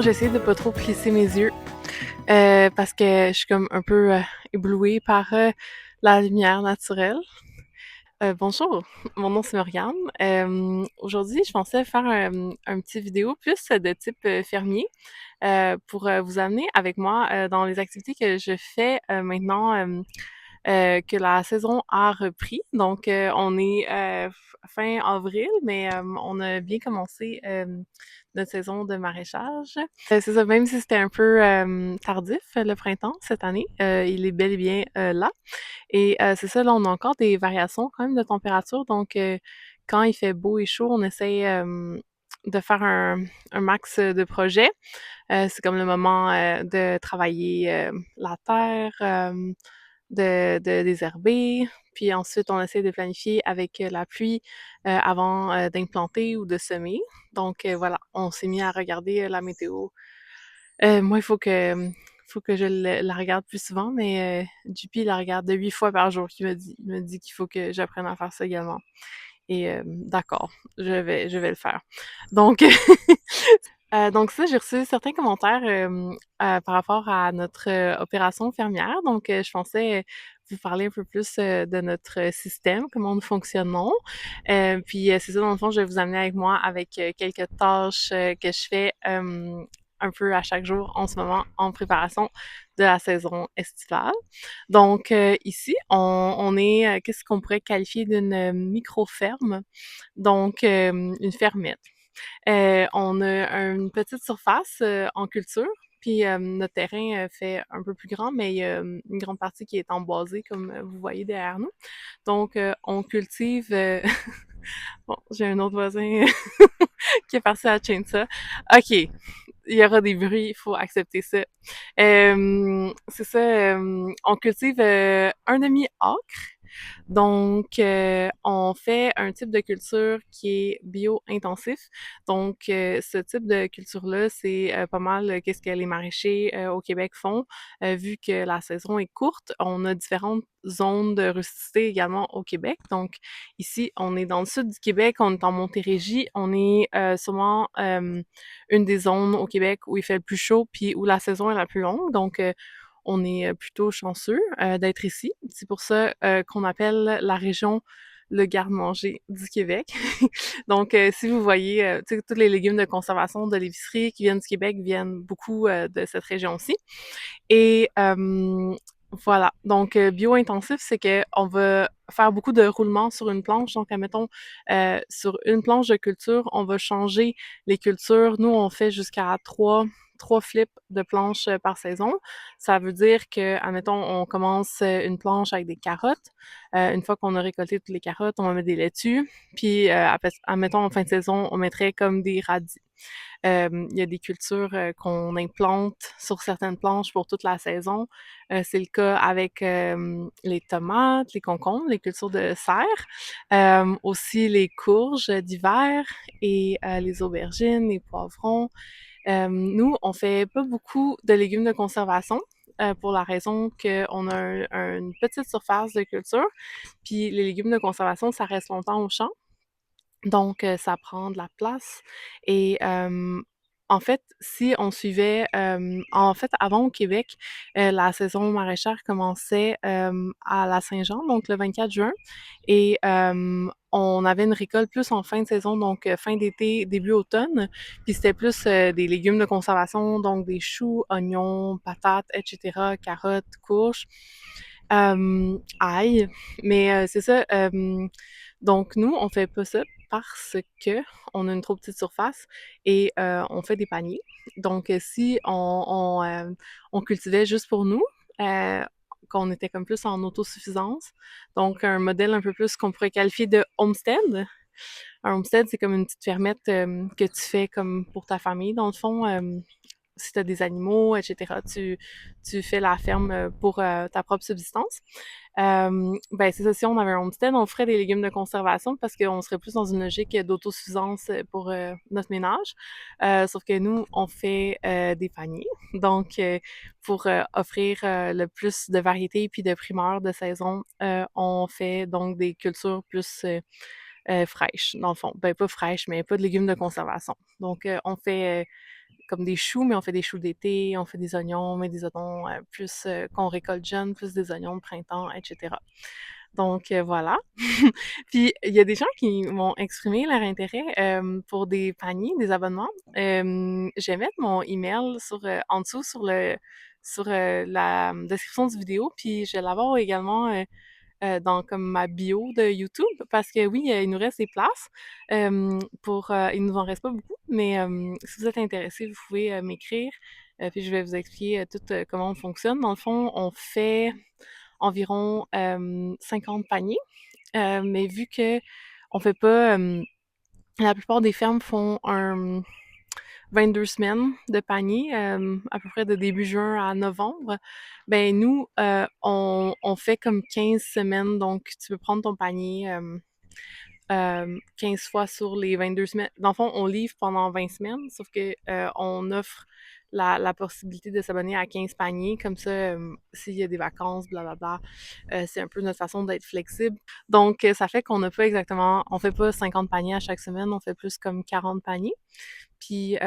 J'essaie de pas trop plisser mes yeux parce que je suis comme un peu éblouie par la lumière naturelle. Bonjour, mon nom c'est Morgane. Aujourd'hui, je pensais faire un petit vidéo plus de type fermier pour vous amener avec moi dans les activités que je fais maintenant que la saison a repris. Donc, on est fin avril, mais on a bien commencé notre saison de maraîchage. C'est ça, même si c'était un peu tardif, le printemps, cette année, il est bel et bien là. Et c'est ça, là, on a encore des variations quand même de température. Donc, quand il fait beau et chaud, on essaye de faire un max de projets. C'est comme le moment de travailler la terre, de désherber. Puis ensuite, on essaie de planifier avec la pluie avant d'implanter ou de semer. Donc voilà, on s'est mis à regarder la météo. Moi, il faut que je la regarde plus souvent, mais JP la regarde 8 fois par jour, il me dit qu'il faut que j'apprenne à faire ça également. Et d'accord, je vais le faire. Donc, donc ça, j'ai reçu certains commentaires par rapport à notre opération fermière. Donc, je pensais vous parler un peu plus de notre système, comment nous fonctionnons. Puis, c'est ça, dans le fond, je vais vous amener avec moi avec quelques tâches que je fais un peu à chaque jour en ce moment en préparation de la saison estivale. Donc, ici, on est, qu'est-ce qu'on pourrait qualifier d'une micro-ferme, donc une fermette. On a une petite surface en culture, puis notre terrain fait un peu plus grand, mais il y a une grande partie qui est en boisé, comme vous voyez derrière nous. Donc, on cultive... Bon, j'ai un autre voisin qui est parti à la chainsaw. OK, il y aura des bruits, il faut accepter ça. C'est ça, on cultive un demi-acre, donc, on fait un type de culture qui est bio-intensif. Donc, ce type de culture-là, c'est pas mal qu'est-ce que les maraîchers au Québec font. Vu que la saison est courte, on a différentes zones de rusticité également au Québec. Donc, ici, on est dans le sud du Québec, on est en Montérégie, on est sûrement une des zones au Québec où il fait le plus chaud puis où la saison est la plus longue. Donc, on est plutôt chanceux d'être ici. C'est pour ça qu'on appelle la région le garde-manger du Québec. Donc, si vous voyez, tu sais, tous les légumes de conservation de l'épicerie qui viennent du Québec viennent beaucoup de cette région-ci. Et voilà. Donc, bio-intensif, c'est que on va faire beaucoup de roulements sur une planche. Donc, admettons, sur une planche de culture, on va changer les cultures. Nous, on fait jusqu'à trois flips de planches par saison. Ça veut dire que, admettons, on commence une planche avec des carottes. Une fois qu'on a récolté toutes les carottes, on va mettre des laitues. Puis, admettons, en fin de saison, on mettrait comme des radis. Il y a des cultures qu'on implante sur certaines planches pour toute la saison. C'est le cas avec les tomates, les concombres, les cultures de serre, aussi les courges d'hiver et les aubergines, les poivrons. Nous, on fait pas beaucoup de légumes de conservation. Pour la raison qu'on a une petite surface de culture, puis les légumes de conservation, ça reste longtemps au champ. Donc, ça prend de la place et en fait, si on suivait, en fait, avant au Québec, la saison maraîchère commençait, à la Saint-Jean, donc le 24 juin et on avait une récolte plus en fin de saison, donc fin d'été, début automne. Puis c'était plus, des légumes de conservation, donc des choux, oignons, patates et cetera, carottes, courges, ail. Mais c'est ça, donc nous, on fait pas ça parce que on a une trop petite surface et on fait des paniers. Donc si on cultivait juste pour nous, heu, qu'on était comme plus en autosuffisance, donc un modèle un peu plus qu'on pourrait qualifier de homestead. Un homestead, c'est comme une petite fermette, que tu fais comme pour ta famille dans le fond, si tu as des animaux et cetera, tu fais la ferme, pour, ta propre subsistance. Ben, c'est ça, si on avait un homestead, on ferait des légumes de conservation parce qu'on serait plus dans une logique d'autosuffisance pour notre ménage. Sauf que nous, on fait des paniers. Donc, pour offrir le plus de variétés puis de primeurs de saison, on fait donc des cultures plus fraîches, dans le fond. Ben, pas fraîches, mais pas de légumes de conservation. Donc, on fait comme des choux, mais on fait des choux d'été, on fait des oignons, mais des oignons plus qu'on récolte jeunes, plus des oignons de printemps, etc. Donc voilà. Puis il y a des gens qui m'ont exprimé leur intérêt pour des paniers, des abonnements. Je vais mettre mon email en dessous sur la description du vidéo, puis je vais l'avoir également dans comme ma bio de YouTube parce que oui, il nous reste des places il nous en reste pas beaucoup, mais si vous êtes intéressé, vous pouvez m'écrire puis je vais vous expliquer tout comment on fonctionne. Dans le fond, on fait environ 50 paniers, mais vu que on fait pas, la plupart des fermes font un 22 semaines de panier, à peu près de début juin à novembre. Ben nous, on fait comme 15 semaines, donc tu peux prendre ton panier 15 fois sur les 22 semaines. Dans le fond, on livre pendant 20 semaines, sauf que on offre la possibilité de s'abonner à 15 paniers. Comme ça, s'il y a des vacances, blablabla, c'est un peu notre façon d'être flexible. Donc, ça fait qu'on n'a pas exactement, on fait pas 50 paniers à chaque semaine, on fait plus comme 40 paniers. Puis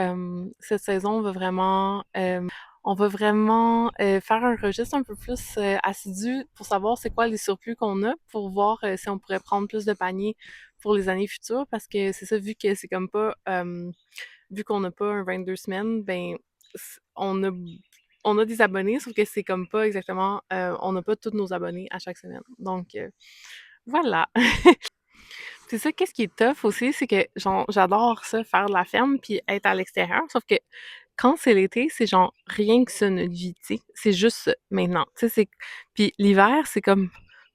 cette saison, on va vraiment faire un registre un peu plus assidu pour savoir c'est quoi les surplus qu'on a, pour voir si on pourrait prendre plus de paniers pour les années futures, parce que c'est ça, vu que c'est comme pas, vu qu'on n'a pas un 22 semaines, ben on a des abonnés, sauf que c'est comme pas exactement, on n'a pas tous nos abonnés à chaque semaine. Donc voilà. C'est ça, qu'est-ce qui est tough aussi, c'est que genre j'adore ça, faire de la ferme puis être à l'extérieur, sauf que quand c'est l'été, c'est genre rien que ça notre vie, tu sais. C'est juste ça, maintenant. Tu sais, puis l'hiver, c'est comme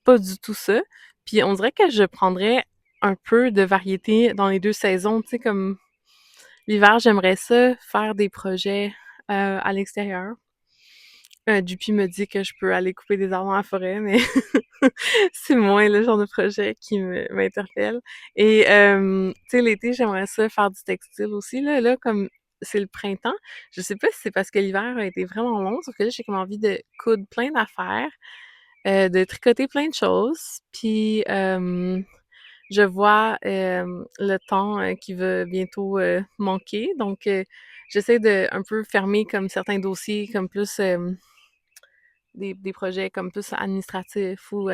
pas du tout ça. Puis on dirait que je prendrais un peu de variété dans les deux saisons, tu sais, comme l'hiver, j'aimerais ça faire des projets à l'extérieur. Dupuis me dit que je peux aller couper des arbres dans la forêt, mais c'est moins le genre de projet qui m'interpelle. Et tu sais, l'été, j'aimerais ça faire du textile aussi. Là, comme c'est le printemps, je sais pas si c'est parce que l'hiver a été vraiment long, sauf que là, j'ai comme envie de coudre plein d'affaires, de tricoter plein de choses. Puis je vois le temps qui va bientôt manquer. Donc j'essaie de un peu fermer comme certains dossiers, comme plus des projets comme plus administratifs ou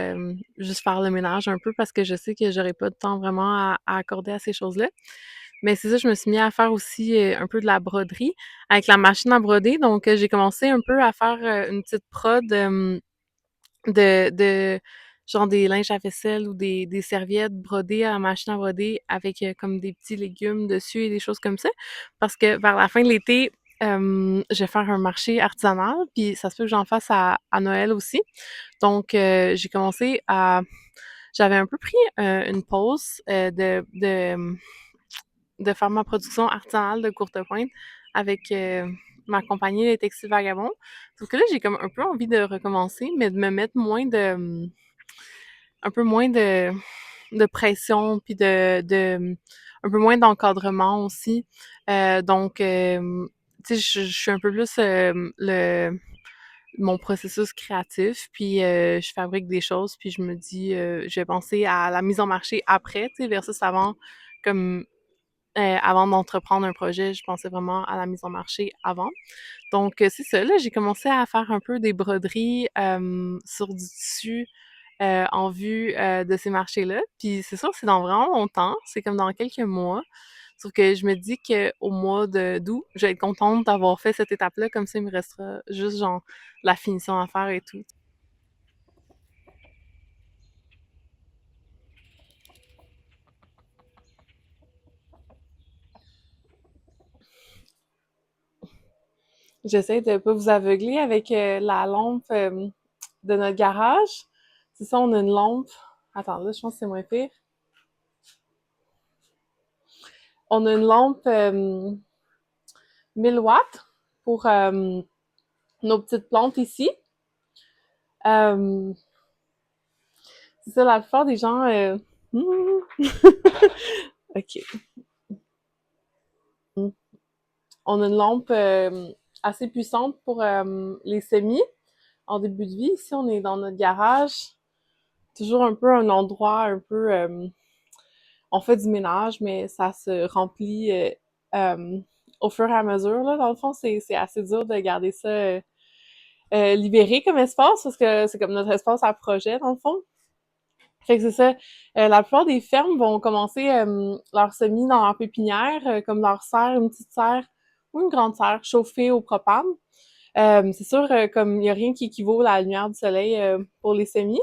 juste faire le ménage un peu parce que je sais que j'aurai pas de temps vraiment à accorder à ces choses-là. Mais c'est ça, je me suis mis à faire aussi un peu de la broderie avec la machine à broder. Donc, j'ai commencé un peu à faire une petite prod de genre des linges à vaisselle ou des serviettes brodées à la machine à broder avec comme des petits légumes dessus et des choses comme ça. Parce que vers la fin de l'été, je vais faire un marché artisanal, puis ça se peut que j'en fasse à Noël aussi. Donc, j'avais un peu pris une pause de faire ma production artisanale de courte pointe avec ma compagnie Les Textiles Vagabonds. Sauf que là, j'ai comme un peu envie de recommencer, mais de me mettre un peu moins de pression, puis un peu moins d'encadrement aussi. Donc, tu sais, je suis un peu plus mon processus créatif, puis je fabrique des choses, puis je me dis, je vais penser à la mise en marché après, tu sais, versus comme avant d'entreprendre un projet, je pensais vraiment à la mise en marché avant. Donc, c'est ça, là, j'ai commencé à faire un peu des broderies sur du tissu en vue de ces marchés-là. Puis c'est sûr, c'est dans vraiment longtemps, c'est comme dans quelques mois. Sauf que je me dis qu'au mois d'août, je vais être contente d'avoir fait cette étape-là, comme ça, il me restera juste genre la finition à faire et tout. J'essaie de pas vous aveugler avec la lampe de notre garage. C'est ça, on a une lampe. Attends, là, je pense que c'est moins pire. On a une lampe 1000 watts pour nos petites plantes ici. Euh, c'est ça, la plupart des gens... OK. On a une lampe assez puissante pour les semis en début de vie. Ici, on est dans notre garage. Toujours un peu un endroit un peu... on fait du ménage, mais ça se remplit au fur et à mesure, là. Dans le fond, c'est assez dur de garder ça libéré comme espace parce que c'est comme notre espace à projet, dans le fond. Fait que c'est ça. La plupart des fermes vont commencer leur semis dans leur pépinière, comme leur serre, une petite serre ou une grande serre chauffée au propane. C'est sûr, comme il n'y a rien qui équivaut à la lumière du soleil pour les semis.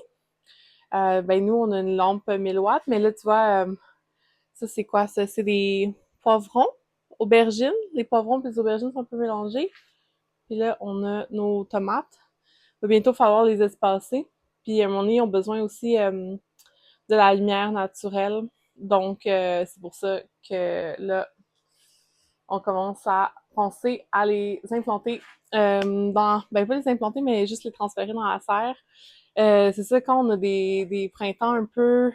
Ben nous, on a une lampe 1000 watts, mais là, tu vois, ça c'est quoi ça? C'est des poivrons, aubergines. Les poivrons et les aubergines sont un peu mélangés. Puis là, on a nos tomates. Il va bientôt falloir les espacer. Puis à un moment donné, ils ont besoin aussi de la lumière naturelle. Donc, c'est pour ça que là, on commence à penser à les implanter ben pas les implanter, mais juste les transférer dans la serre. C'est ça, quand on a des printemps un peu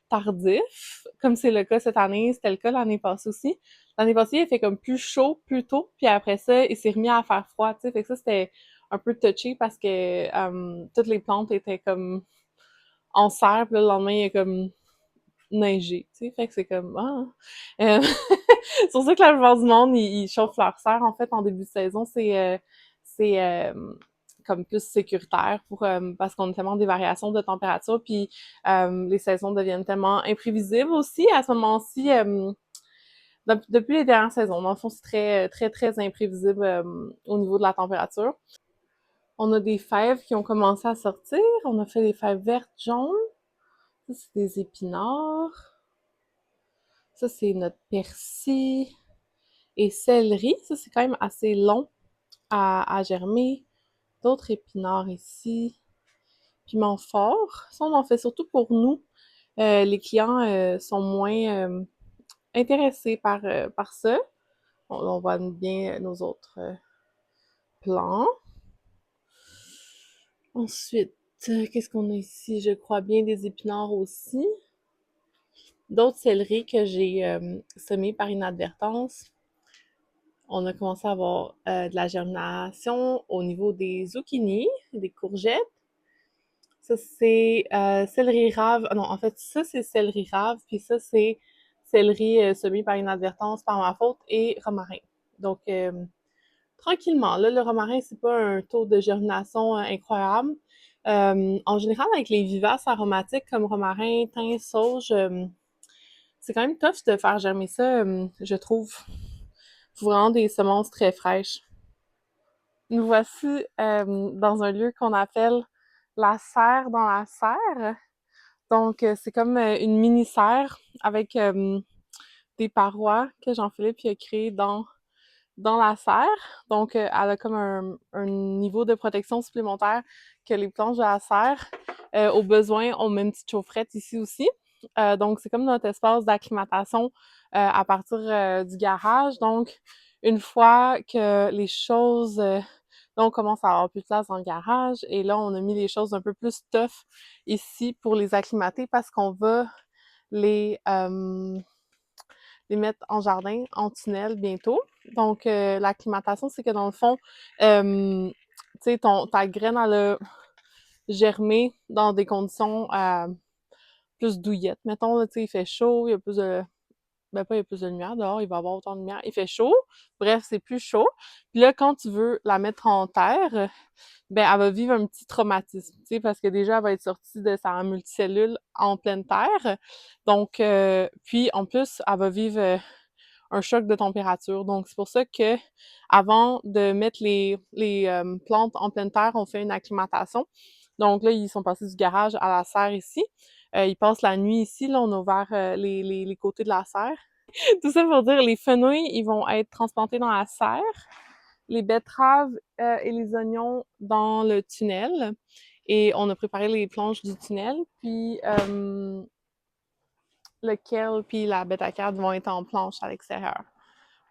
tardifs, comme c'est le cas cette année, c'était le cas l'année passée aussi. L'année passée, il fait comme plus chaud, plus tôt, puis après ça, il s'est remis à faire froid, tu sais. Fait que ça, c'était un peu touché parce que toutes les plantes étaient comme en serre, puis là, le lendemain, il y a comme neigé, tu sais. Fait que c'est comme, ah. C'est pour ça que la plupart du monde, ils chauffent leur serre, en fait, en début de saison. C'est comme plus sécuritaire pour parce qu'on a tellement des variations de température, puis les saisons deviennent tellement imprévisibles aussi. À ce moment-ci, depuis les dernières saisons, dans le fond, c'est très, très, très imprévisible au niveau de la température. On a des fèves qui ont commencé à sortir. On a fait des fèves vertes, jaunes. Ça, c'est des épinards. Ça, c'est notre persil et céleri. Ça, c'est quand même assez long à germer. D'autres épinards ici. Piment fort. Ça, on en fait surtout pour nous. Les clients sont moins intéressés par ça. On voit bien nos autres plants. Ensuite, qu'est-ce qu'on a ici? Je crois bien des épinards aussi. D'autres céleris que j'ai semés par inadvertance. On a commencé à avoir de la germination au niveau des zucchinis, des courgettes. Ça, c'est céleri rave. Non, en fait, ça, c'est céleri rave, puis ça, c'est céleri semé par inadvertance, par ma faute, et romarin. Donc, tranquillement. Là, le romarin, c'est pas un taux de germination incroyable. En général, avec les vivaces aromatiques comme romarin, thym, sauge, c'est quand même tough de faire germer ça, je trouve. Faut vraiment des semences très fraîches. Nous voici dans un lieu qu'on appelle la serre dans la serre. Donc, c'est comme une mini-serre avec des parois que Jean-Philippe a créées dans la serre. Donc, elle a comme un niveau de protection supplémentaire que les planches de la serre. Au besoin, on met une petite chaufferette ici aussi. Donc, c'est comme notre espace d'acclimatation à partir du garage. Donc, une fois que les choses... là, on commence à avoir plus de place dans le garage. Et là, on a mis les choses un peu plus tough ici pour les acclimater parce qu'on va les... euh, les mettre en jardin, en tunnel bientôt. Donc, l'acclimatation, c'est que dans le fond, tu sais, ta graine, elle a germé dans des conditions plus douillettes. Mettons, tu sais, il fait chaud, il y a plus de... Ben pas il y a plus de lumière dehors, il va y avoir autant de lumière. Il fait chaud, bref, c'est plus chaud. Puis là, quand tu veux la mettre en terre, ben elle va vivre un petit traumatisme, tu sais, parce que déjà, elle va être sortie de sa multicellule en pleine terre. Donc, puis en plus, elle va vivre un choc de température. Donc, c'est pour ça que avant de mettre les plantes en pleine terre, on fait une acclimatation. Donc là, ils sont passés du garage à la serre ici. Ils passent la nuit ici. Là, on a ouvert les côtés de la serre. Tout ça pour dire, les fenouils, ils vont être transplantés dans la serre. Les betteraves et les oignons dans le tunnel. Et on a préparé les planches du tunnel. Puis le kale puis la bêta-carde vont être en planche à l'extérieur.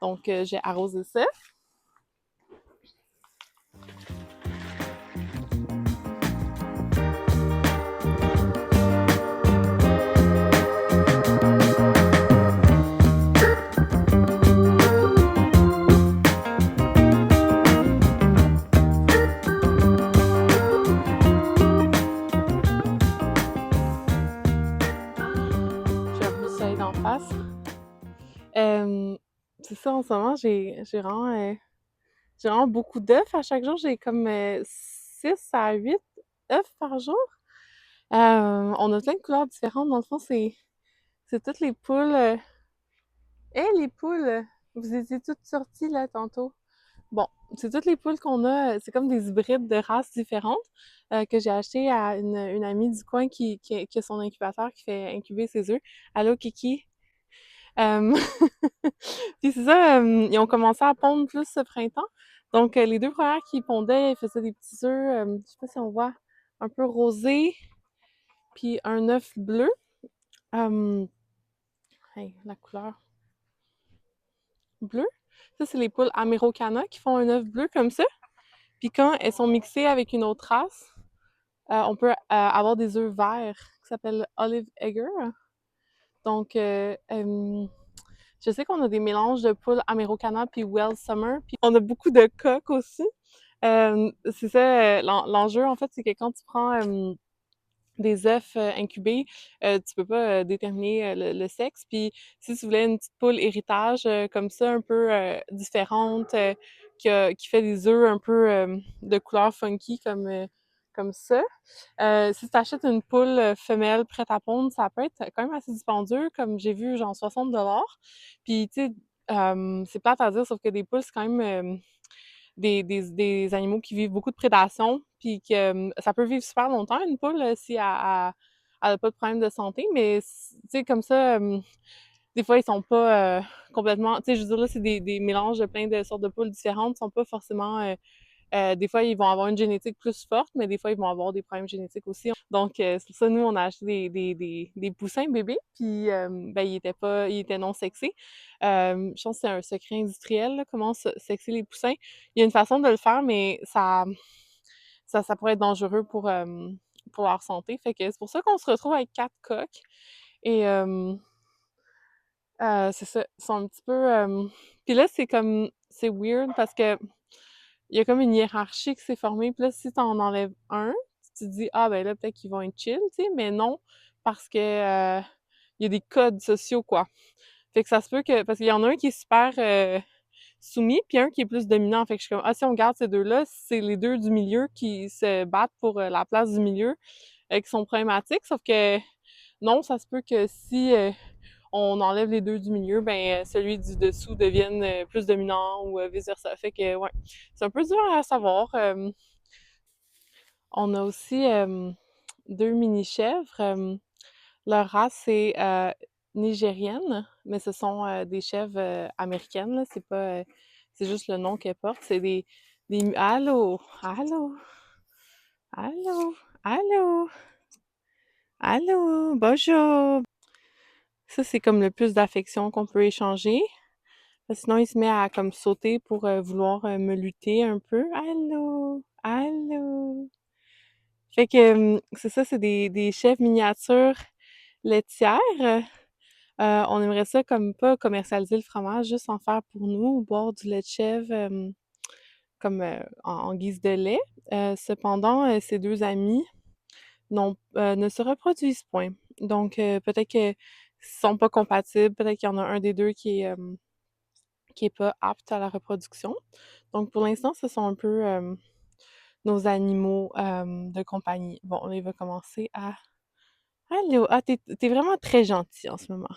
Donc, j'ai arrosé ça. J'ai un peu de soleil d'en face. C'est ça, en ce moment, j'ai vraiment beaucoup d'œufs. À chaque jour, j'ai comme 6 à 8 œufs par jour. On a plein de couleurs différentes. Dans le fond, c'est toutes les poules. Hé, les poules! Vous étiez toutes sorties là tantôt. Bon, c'est toutes les poules qu'on a. C'est comme des hybrides de races différentes que j'ai acheté à une amie du coin qui a son incubateur qui fait incuber ses œufs. Allô, Kiki? Euh, Puis c'est ça, ils ont commencé à pondre plus ce printemps. Donc, les deux premières qui pondaient, elles faisaient des petits œufs, je sais pas si on voit, un peu rosé, puis un œuf bleu. Euh, hey, la couleur bleue. Ça, c'est les poules Ameraucana qui font un œuf bleu comme ça. Puis quand elles sont mixées avec une autre race, on peut avoir des œufs verts qui s'appellent Olive Egger. Donc, je sais qu'on a des mélanges de poules Ameraucana puis Wells Summer. Puis on a beaucoup de coqs aussi. C'est ça, l'enjeu, en fait, c'est que quand tu prends des œufs incubés, tu peux pas déterminer le sexe. Puis si tu voulais une petite poule héritage comme ça, un peu différente, qui fait des œufs un peu de couleur funky comme ça, si tu achètes une poule femelle prête à pondre, ça peut être quand même assez dispendieux, comme j'ai vu, genre 60$. Puis, tu sais, c'est plate à dire, sauf que des poules, c'est quand même des animaux qui vivent beaucoup de prédation, puis que ça peut vivre super longtemps, une poule, si elle a pas de problème de santé, mais, tu sais, comme ça, des fois, ils sont pas complètement... Tu sais, je veux dire, là, c'est des mélanges de plein de sortes de poules différentes, ils sont pas forcément... des fois, ils vont avoir une génétique plus forte, mais des fois, ils vont avoir des problèmes génétiques aussi. Donc, c'est pour ça, nous, on a acheté des poussins bébés, puis ben, ils étaient non sexés. Je pense que c'est un secret industriel, là, comment sexer les poussins. Il y a une façon de le faire, mais ça pourrait être dangereux pour leur santé. Fait que c'est pour ça qu'on se retrouve avec 4 coqs. Et c'est ça, ils sont un petit peu... Puis là, c'est weird parce que il y a comme une hiérarchie qui s'est formée. Puis là, si t'en enlèves un, tu te dis, ah ben là, peut-être qu'ils vont être chill, tu sais, mais non, parce que il y a des codes sociaux, quoi. Fait que ça se peut que... Parce qu'il y en a un qui est super soumis, puis un qui est plus dominant. Fait que je suis comme, ah, si on garde ces deux-là, c'est les deux du milieu qui se battent pour la place du milieu, qui sont problématiques. Sauf que non, ça se peut que si on enlève les deux du milieu, ben celui du dessous devienne plus dominant ou vice-versa. Fait que, ouais, c'est un peu dur à savoir. On a aussi deux mini-chèvres. Leur race, c'est nigérienne, mais ce sont des chèvres américaines, là. C'est pas... c'est juste le nom qu'elles portent. C'est des... Allô? Allô? Allô? Allô? Allô? Bonjour! Ça, c'est comme le plus d'affection qu'on peut échanger. Sinon, il se met à comme sauter pour vouloir me lutter un peu. Allô? Allô? Fait que c'est ça, c'est des chèvres miniatures laitières. On aimerait ça comme pas commercialiser le fromage, juste en faire pour nous, ou boire du lait de chèvre comme en guise de lait. Cependant, ces deux amis ne se reproduisent point. Donc, peut-être qu'ils sont pas compatibles, peut-être qu'il y en a un des deux qui est pas apte à la reproduction. Donc, pour l'instant, ce sont un peu nos animaux de compagnie. Bon, là, il va commencer à... Allô? Ah, t'es vraiment très gentil en ce moment.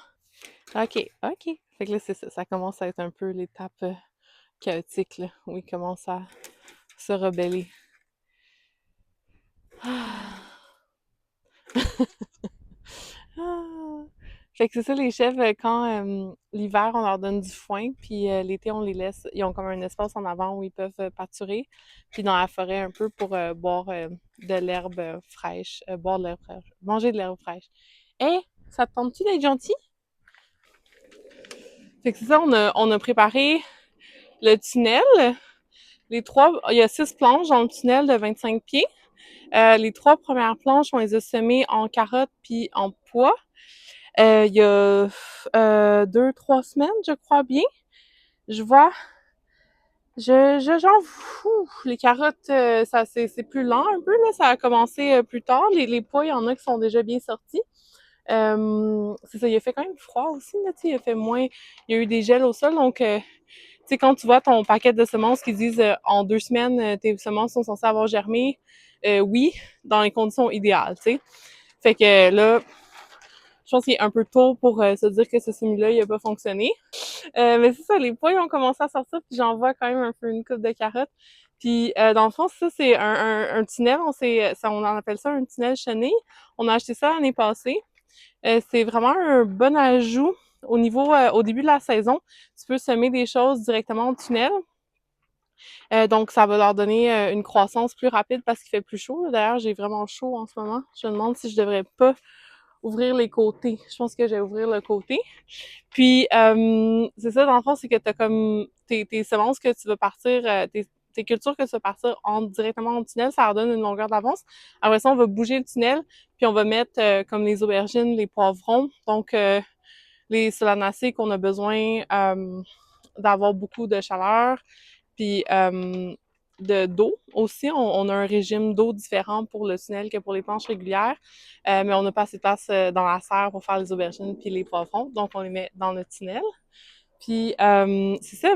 OK, OK. Fait que là, c'est ça. Ça commence à être un peu l'étape chaotique, là, où il commence à se rebeller. Ah! Ah! Fait que c'est ça, les chèvres, quand l'hiver, on leur donne du foin, puis l'été, on les laisse. Ils ont comme un espace en avant où ils peuvent pâturer, puis dans la forêt un peu pour boire de l'herbe fraîche, boire de l'herbe fraîche, manger de l'herbe fraîche. Hé, ça te tente-tu d'être gentil? Fait que c'est ça, on a préparé le tunnel. Il y a 6 planches dans le tunnel de 25 pieds. Les 3 premières planches, on les a semées en carottes puis en pois. Il y a 2, 3 semaines, je crois bien. Je vois, j'en fous. Les carottes, c'est plus lent un peu, là. Ça a commencé plus tard. Les pois, il y en a qui sont déjà bien sortis. C'est ça, il a fait quand même froid aussi, là, tu sais, il a fait moins, il y a eu des gels au sol, donc, tu sais, quand tu vois ton paquet de semences qui disent en 2 semaines, tes semences sont censées avoir germé, oui, dans les conditions idéales, tu sais. Fait que là, je pense qu'il est un peu tôt pour se dire que ce simili-là, il a pas fonctionné. Mais c'est ça, les pois, ont commencé à sortir, puis j'en vois quand même un peu une coupe de carottes. Puis dans le fond, ça, c'est un tunnel, on en appelle ça un tunnel chenille. On a acheté ça l'année passée. C'est vraiment un bon ajout au niveau, au début de la saison. Tu peux semer des choses directement au tunnel. Donc, ça va leur donner une croissance plus rapide parce qu'il fait plus chaud. D'ailleurs, j'ai vraiment chaud en ce moment. Je me demande si je devrais pas ouvrir les côtés. Je pense que je vais ouvrir le côté. Puis, c'est ça, dans le fond, c'est que tu as comme tes semences que tu vas partir, tes cultures que tu vas partir directement en tunnel, ça leur donne une longueur d'avance. Après ça, on va bouger le tunnel, puis on va mettre comme les aubergines, les poivrons, donc les solanacées qu'on a besoin d'avoir beaucoup de chaleur, puis d'eau aussi. On a un régime d'eau différent pour le tunnel que pour les planches régulières, mais on n'a pas assez de place dans la serre pour faire les aubergines puis les poivrons, donc on les met dans le tunnel. Puis c'est ça.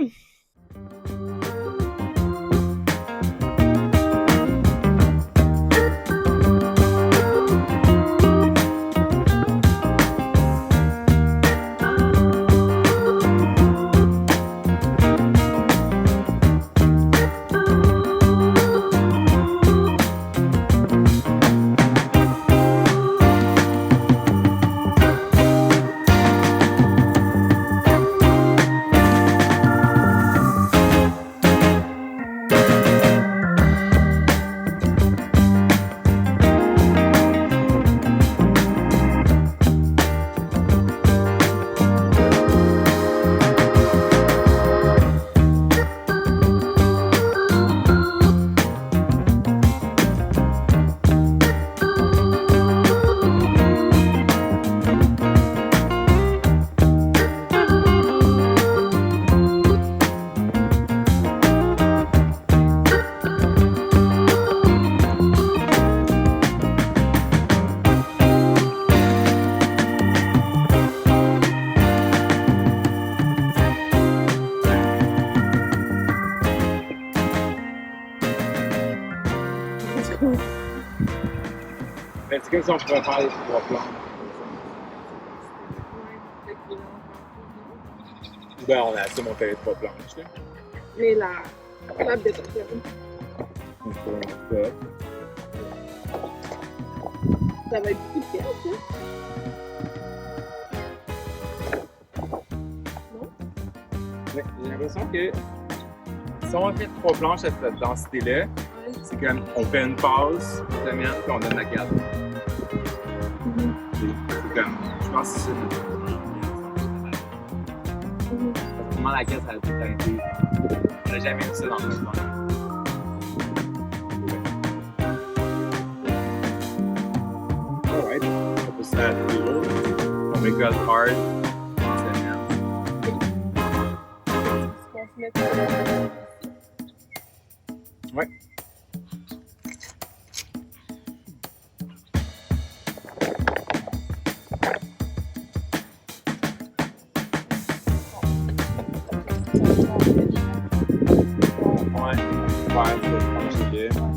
Ben, c'est comme si on pourrait faire les 3 planches. Ben, on a assez monté les 3 planches, là. Mais la table de personne, Donc, ça. ça va être beaucoup de pièces, hein? Mais j'ai l'impression que si on fait 3 planches à cette densité-là, c'est comme on fait une pause semaine puis on donne la carte. C'est comme, je pense que c'est ça. Vraiment la caisse, ça a tout le temps été. On n'a jamais vu ça dans le même temps. Alright, on peut se faire tous les jours. On met God hard en semaine. On se met Ouais. Ouais, faire cette planche-là.